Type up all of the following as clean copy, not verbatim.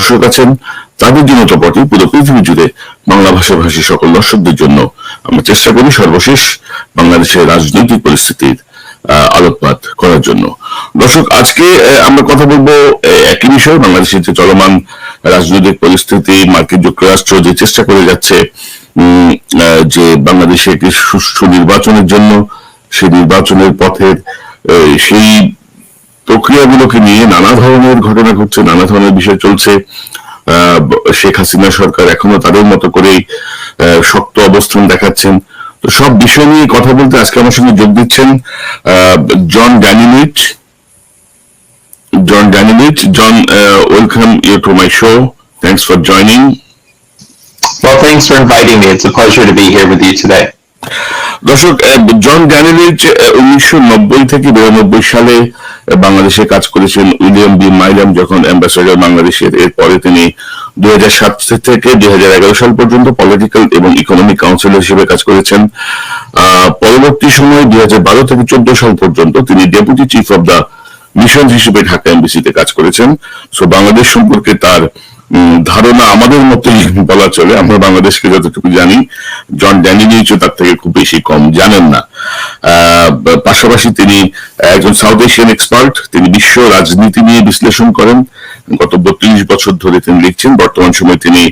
দর্শক আছেন তাদের জন্য তো বটে, পুরো পৃথিবী জুড়ে বাংলা ভাষাভাষী সকল দর্শকদের জন্য আমরা চেষ্টা করি সর্বশেষ বাংলাদেশের রাজনৈতিক পরিস্থিতির আলোকপাত করার জন্য। দর্শক, আজকে আমরা কথা বলবো একই বিষয়, বাংলাদেশের যে চলমান রাজনৈতিক পরিস্থিতি, মার্কিন যুক্তরাষ্ট্র যে চেষ্টা করে যাচ্ছে যে বাংলাদেশে একটি সুষ্ঠু নির্বাচনের জন্য, সেই নির্বাচনের পথের সেই প্রক্রিয়াগুলোকে নিয়ে নানা ধরনের ঘটনা ঘটছে, নানা ধরনের বিষয় চলছে। শেখ হাসিনা সরকার এখনো তাদের মতো করেই শক্ত অবস্থান দেখাচ্ছেন। তো সব বিষয় নিয়ে কথা বলতে আজকে আমার সঙ্গে যোগ দিচ্ছেন জন ড্যানিলিচ। John, welcome you to my show. Thanks for joining. Well, thanks for inviting me. It's a pleasure to be here with you today. দর্শক, জন ড্যানিলিচ 1990 থেকে 92 সালে বাংলাদেশে কাজ করেছেন উইলিয়াম বি মাইলাম যখন অ্যাম্বাসেডর বাংলাদেশের। এরপরে তিনি 2007 থেকে 2011 সাল পর্যন্ত পলিটিক্যাল এবং ইকোনমিক কাউন্সিলর হিসেবে কাজ করেছেন। পরবর্তী সময়ে 2012 থেকে 14 সাল পর্যন্ত তিনি deputy chief of the mission হিসেবে ঢাকা এমবিসিতে কাজ করেছেন। সো বাংলাদেশ সম্পর্কে তার ধারণা আমাদের মতোই বলা চলে। আমরা বাংলাদেশকে যতটুকু জানি, জন ড্যানিলিচ তার থেকে খুব বেশি কম জানেন না। পাশাপাশি তিনি একজন সাউথ এশিয়ান এক্সপার্ট। তিনি বিশ্ব রাজনীতি নিয়ে বিশ্লেষণ করেন। গত 32 বছর ধরে তিনি লিখছেন। বর্তমান সময়ে তিনি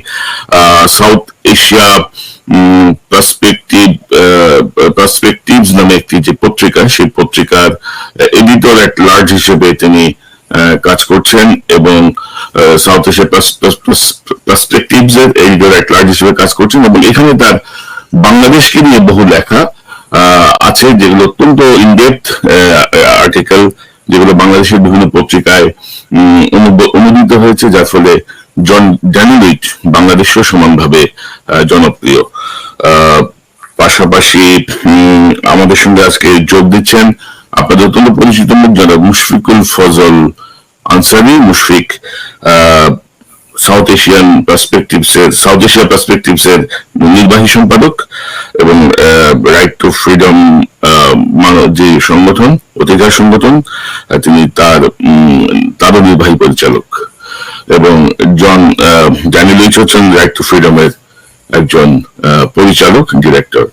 সাউথ এশিয়া পার্সপেক্টিভস নামে একটি যে পত্রিকা, সেই পত্রিকার এডিটর এট লার্জ হিসেবে তিনি কাজ করছেন এবং সাউথ এশিয়া পার্সপেক্টিভস এর এডিটর এট লার্জ হিসেবে কাজ করছেন। এবং এখানে তার বাংলাদেশকে নিয়ে বহু লেখা আছে, যেগুলো অত্যন্ত ইনডেপথ আর্টিকেল, যেগুলো বাংলাদেশের বিভিন্ন পত্রিকায় অনুদিত হয়েছে, যার ফলে জন ড্যানিলিচ বাংলাদেশও সমানভাবে জনপ্রিয়। পাশাপাশি আমাদের সঙ্গে আজকে যোগ দিচ্ছেন আপনাদের অত্যন্ত পরিচিত মুখ জনাব Mushfiqul Fazal Ansari. Mushfiq south Asia perspectives এর নির্বাহী সম্পাদক এবং রাইট টু ফ্রিডম যে সংগঠন, অধিকার সংগঠন, তিনি তারও নির্বাহী পরিচালক। এবং জন ড্যানিলিচ হচ্ছেন রাইট টু ফ্রিডমের একজন পরিচালক, ডিরেক্টর।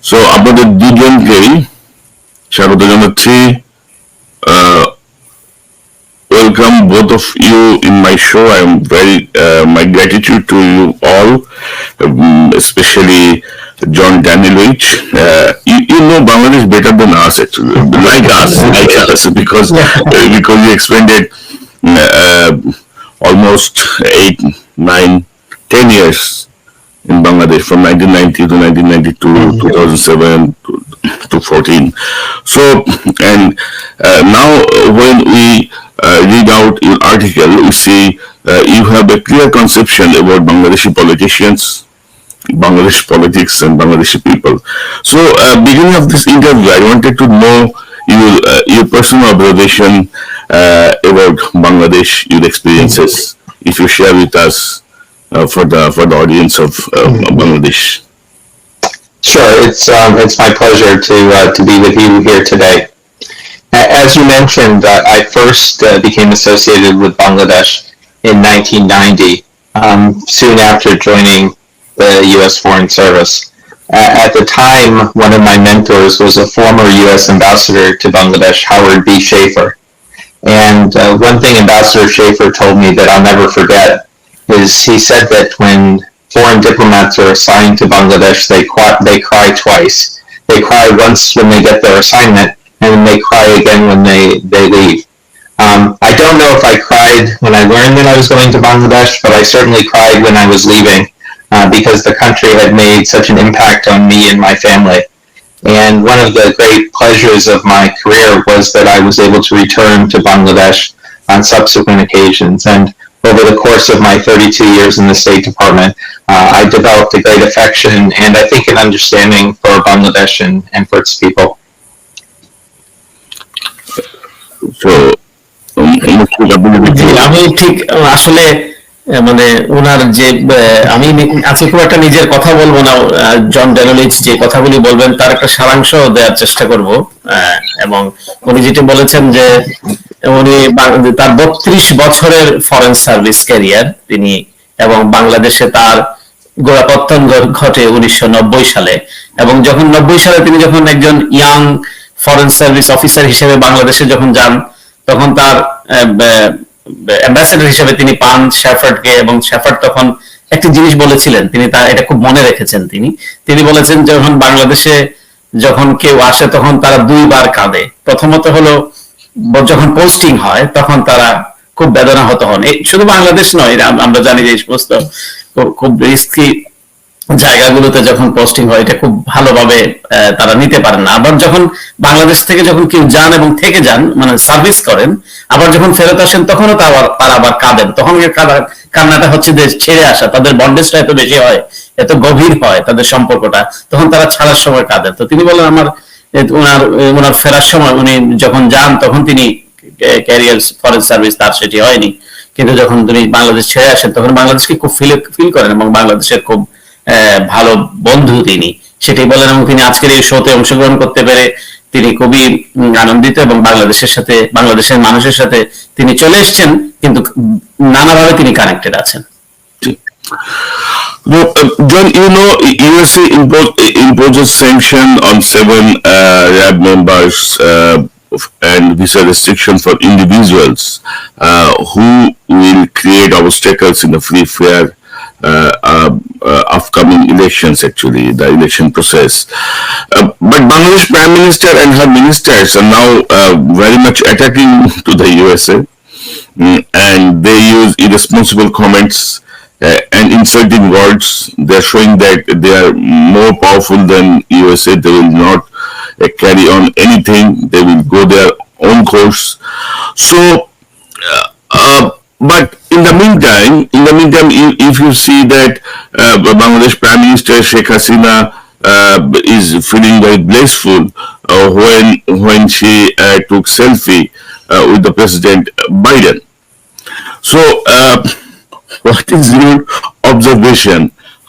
সো আপনাদের দুজনকেই স্বাগত জানাচ্ছি। Welcome both of you in my show. I am my gratitude to you all, especially John Danilich. You know Bangladesh better than us, actually, like us, because you expended almost 8, 9, 10 years in Bangladesh from 1990 to 1992, 2007 to 14. So, and now when we read out your article, we see you have a clear conception about Bangladeshi politicians, Bangladesh politics, and Bangladeshi people. So, beginning of this interview, I wanted to know your personal observation about Bangladesh, your experiences, if you share with us for the audience of Bangladesh. Sure, it's my pleasure to be with you here today. As you mentioned, I first became associated with Bangladesh in 1990, soon after joining the U.S. Foreign Service. At the time, one of my mentors was a former U.S. ambassador to Bangladesh, Howard B. Schaefer. And one thing Ambassador Schaefer told me that I'll never forget is he said that when foreign diplomats are assigned to Bangladesh, they cry twice. They cry once when they get their assignment, and then they cry again when they leave. I don't know if I cried when I learned that I was going to Bangladesh, but I certainly cried when I was leaving because the country had made such an impact on me and my family. And one of the great pleasures of my career was that I was able to return to Bangladesh on subsequent occasions. And over the course of my 32 years in the State Department, I developed a great affection and I think an understanding for Bangladesh and for its people. So, আমি ঠিক আসলে মানে ওনার যে আমি আজকে খুব একটা নিজের কথা বলবো না, জন ড্যানিলিচ যে কথাগুলি বলবেন তার একটা সারাংশ দেওয়ার চেষ্টা করব। এবং উনি যেটা বলেছেন যে উনি তার 32 বছরের ফরেন সার্ভিস ক্যারিয়ার তিনি, এবং বাংলাদেশে তার গোড়াপত্তন ঘটে 1990 সালে। এবং যখন 90 সালে তিনি যখন একজন ইয়াং ফরেন সার্ভিস অফিসার হিসেবে বাংলাদেশে যখন যান, তখন তার অ্যাম্বাসেডর হিসেবে তিনি পান শেফার্ডকে, এবং শেফার্ড তখন একটি জিনিস বলেছিলেন, তিনি তার এটা খুব মনে রেখেছেন। তিনি বলেছেন যখন বাংলাদেশে যখন কেউ আসে তখন তারা দুইবার কাঁদে। প্রথমত হলো যখন পোস্টিং হয় তখন তারা খুব বেদনাহত হন। শুধু বাংলাদেশ নয়, আমরা জানি যে এই সমস্ত খুব রিস্কি জায়গাগুলোতে যখন পোস্টিং হয় এটা খুব ভালোভাবে তারা নিতে পারেন না। আবার যখন বাংলাদেশ থেকে যখন কেউ যান এবং থেকে যান, মানে সার্ভিস করেন, আবার যখন ফেরত আসেন তখনও তারা আবার কাঁদেন। তখন কান্নাটা হচ্ছে যে ছেড়ে আসা, তাদের বন্ডেজটা এত বেশি হয়, এত গভীর হয় তাদের সম্পর্কটা, তখন তারা ছাড়ার সময় কাঁদেন। তো তিনি বলেন ওনার ফেরার সময় উনি যখন যান তখন তিনি ক্যারিয়ার ফরেন সার্ভিস তার সেটি হয়নি, কিন্তু যখন তিনি বাংলাদেশ ছেড়ে আসেন তখন বাংলাদেশকে খুব ফিল করেন এবং বাংলাদেশের খুব ভালো বন্ধু তিনি, সেটাই বলেন। এবং তিনি আজকের এই শোতে অংশগ্রহণ করতে পেরে তিনি খুবই আনন্দিত, এবং বাংলাদেশের মানুষের সাথে তিনি চলে এসেছেন, কিন্তু নানাভাবে তিনি কানেক্টেড আছেন। No, John, USA imposes sanction on 7 RAB members and visa restriction for individuals who will create obstacles in the free, fair upcoming elections, actually, the election process. But Bangladesh Prime Minister and her ministers are now very much attacking to the USA, and they use irresponsible comments and insulting words. They're showing that they are more powerful than USA. They will not carry on anything. They will go their own course. So, but in the meantime, if you see that Bangladesh Prime Minister Sheikh Hasina is feeling very blissful when she took selfie with the President Biden. So, what is your observation?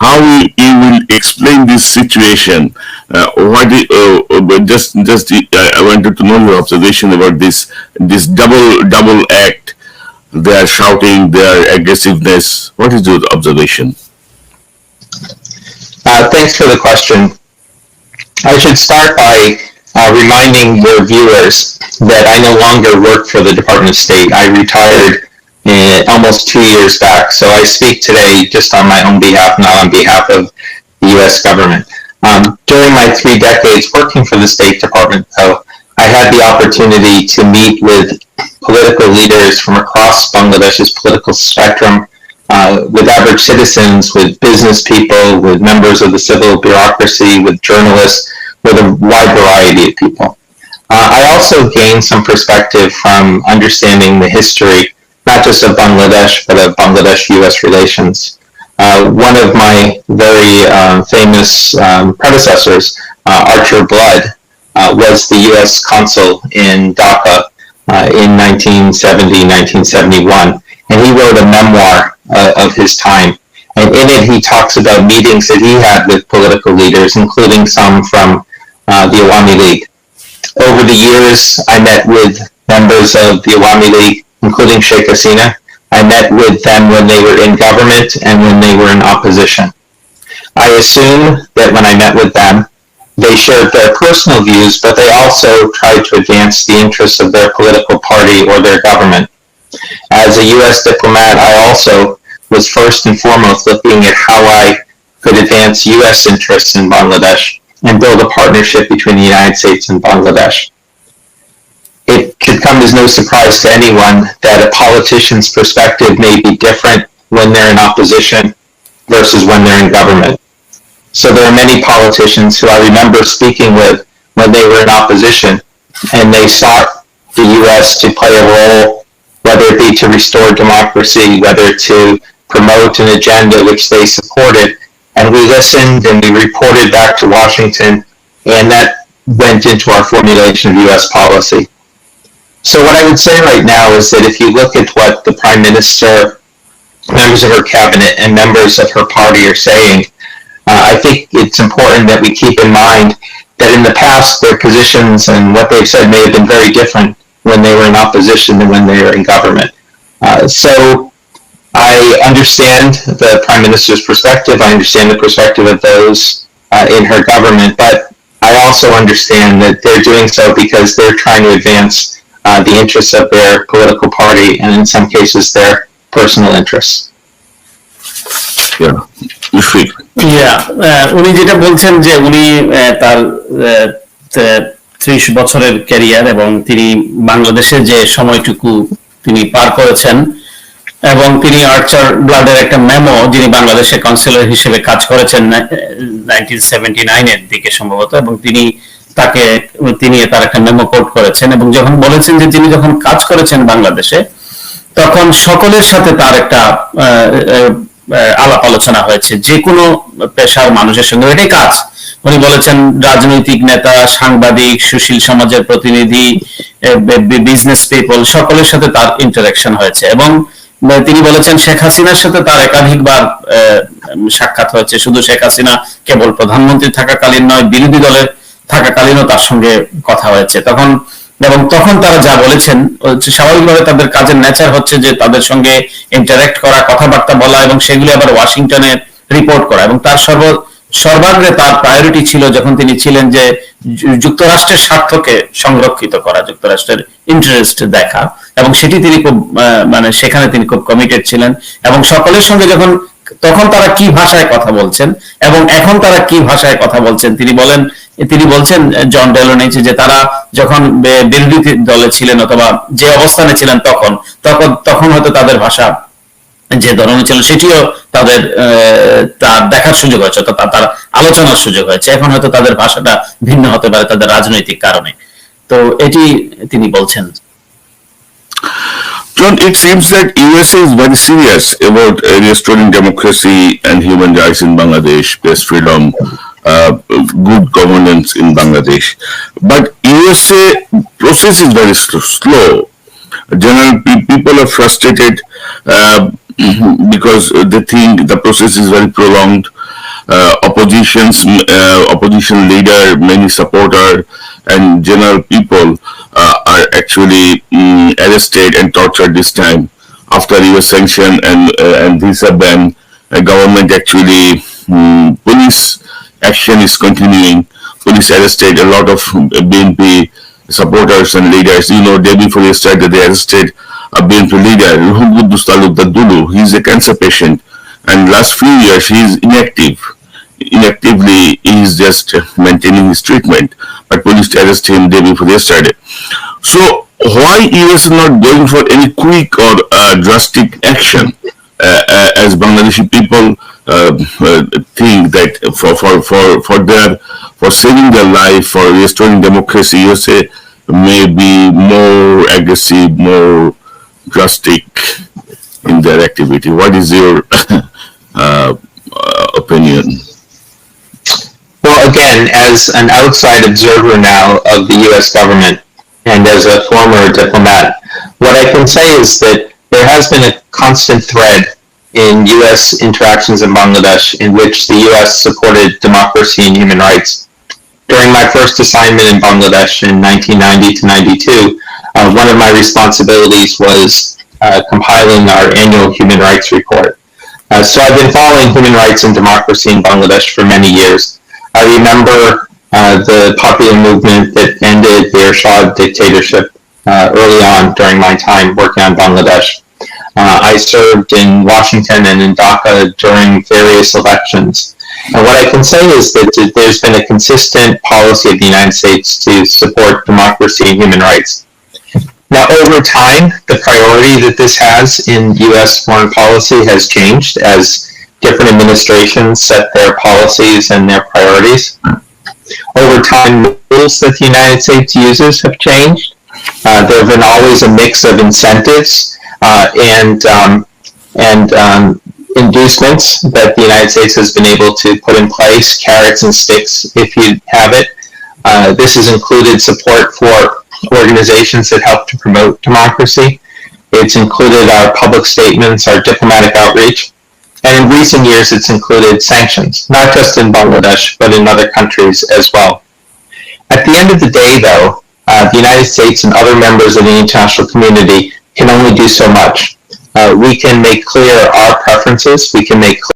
How you will explain this situation? I wanted to know your observation about this double act. They are shouting, their aggressiveness. What is your observation? Thanks for the question. I should start by reminding your viewers that I no longer work for the Department of State. I retired almost 2 years back, so I speak today just on my own behalf, not on behalf of the U.S. government. During my 3 decades working for the State Department, though, I had the opportunity to meet with political leaders from across Bangladesh's political spectrum, with average citizens, with business people, with members of the civil bureaucracy, with journalists, with a wide variety of people. I also gained some perspective from understanding the history, not just of Bangladesh, but of Bangladesh-U.S. relations. One of my very famous predecessors, Archer Blood, was the U.S. consul in Dhaka in 1970, 1971, and he wrote a memoir of his time. And in it, he talks about meetings that he had with political leaders, including some from the Awami League. Over the years, I met with members of the Awami League, including Sheikh Hasina. I met with them when they were in government and when they were in opposition. I assume that when I met with them, they shared their personal views, but they also tried to advance the interests of their political party or their government. As a U.S. diplomat, I also was first and foremost looking at how I could advance U.S. interests in Bangladesh and build a partnership between the United States and Bangladesh. It should come as no surprise to anyone that a politician's perspective may be different when they're in opposition versus when they're in government. So there are many politicians who I remember speaking with when they were in opposition, and they sought the U.S. to play a role, whether it be to restore democracy, whether to promote an agenda which they supported, and we listened and we reported back to Washington, and that went into our formulation of U.S. policy. So what I would say right now is that if you look at what the Prime Minister, members of her cabinet, and members of her party are saying, I think it's important that we keep in mind that in the past their positions and what they've said may have been very different when they were in opposition than when they were in government. So I understand the Prime Minister's perspective. I understand the perspective of those in her government, but I also understand that they're doing so because they're trying to advance the interests of their political party and in some cases their personal interests. Yeah. উনি যেটা বলছেন যে উনি তার 30 বছরের career এবং তিনি বাংলাদেশে যে সময়টুকু তিনি পার করেছেন এবং তিনি আর্চার ব্লাডের একটা মেমো, যিনি বাংলাদেশে কাউন্সিলর হিসেবে কাজ করেছেন 1979 এর দিকে সম্ভবত, এবং তিনি তার একটা মেমো কোট করেছেন এবং যখন বলেছেন যে তিনি যখন কাজ করেছেন বাংলাদেশে তখন সকলের সাথে তার একটা আলাপ আলোচনা হয়েছে, যে কোনো পেশার মানুষের সঙ্গে। এটাই কাজ। উনি বলেছেন রাজনৈতিক নেতা, সাংবাদিক, সুশীল সমাজের প্রতিনিধি, বিজনেস পিপল, সকলের সাথে তার ইন্টারাকশন হয়েছে। এবং তিনি বলেছেন শেখ হাসিনার সাথে তার একাধিকবার সাক্ষাৎ হয়েছে। শুধু শেখ হাসিনা কেবল প্রধানমন্ত্রী থাকাকালীন নয়, বিরোধী দলের থাকাকালীনও তার সঙ্গে কথা হয়েছে। তখন তারা যা বলেছেন, স্বাভাবিকভাবে তাদের কাজের নেচার হচ্ছে যে তাদের সঙ্গে ইন্টারঅ্যাক্ট করা, কথাবার্তা বলা এবং সেগুলি আবার ওয়াশিংটনে রিপোর্ট করা। এবং তার সর্বাগ্রে তার প্রায়োরিটি ছিল যখন তিনি ছিলেন যে যুক্তরাষ্ট্রের স্বার্থকে সংরক্ষিত করা, যুক্তরাষ্ট্রের ইন্টারেস্ট দেখা, এবং সেটি তিনি খুব সেখানে তিনি খুব কমিটেড ছিলেন। এবং সকলের সঙ্গে তখন তারা কি ভাষায় কথা বলছেন এবং এখন তারা কি ভাষায় কথা বলছেন তিনি বলছেন জন ডেলোনিচ যে তারা যখন বিরোধী দলে ছিলেন অথবা যে অবস্থানে ছিলেন তখন হয়তো তাদের ভাষা যে ধরনের ছিল সেটিও তার দেখার সুযোগ হয়েছে, তার আলোচনার সুযোগ হয়েছে। এখন হয়তো তাদের ভাষাটা ভিন্ন হতে পারে তাদের রাজনৈতিক কারণে। তো এটি তিনি বলছেন। John, it seems that USA is very serious about restoring democracy and human rights in Bangladesh, press freedom, good governance in Bangladesh. But USA process is very slow. General people are frustrated because they think the process is very prolonged. Opposition leader, many supporter, and general people are actually arrested and tortured this time after US sanction and visa ban. Government actually police action is continuing. Police arrested a lot of BNP supporters and leaders. Day before yesterday they arrested a BNP leader, Ruhugudus Talukdar Dulu. He is a cancer patient, and last few years he is inactively he is just maintaining his treatment, but police arrest him day before yesterday. So why US is not going for any quick or drastic action as Bangladeshi people think that for saving their life, for restoring democracy, USA may be more aggressive, more drastic in their activity? What is your opinion? Well, again, as an outside observer now of the U.S. government and as a former diplomat, what I can say is that there has been a constant thread in U.S. interactions in Bangladesh in which the U.S. supported democracy and human rights. During my first assignment in Bangladesh in 1990 to 92, one of my responsibilities was compiling our annual human rights report. So I've been following human rights and democracy in Bangladesh for many years. I remember the popular movement that ended the Ershad dictatorship early on during my time working on Bangladesh. I served in Washington and in Dhaka during various elections. And what I can say is that there's been a consistent policy of the United States to support democracy and human rights. Now, over time, the priority that this has in U.S. foreign policy has changed as different administrations set their policies and their priorities. Over time, the rules that the United States uses have changed. There have been always a mix of incentives and inducements that the United States has been able to put in place, carrots and sticks, if you have it. This has included support for organizations that help to promote democracy. It's included our public statements, our diplomatic outreach, and in recent years it's included sanctions, not just in Bangladesh, but in other countries as well. At the end of the day, though, the United States and other members of the international community can only do so much. We can make clear our preferences. We can make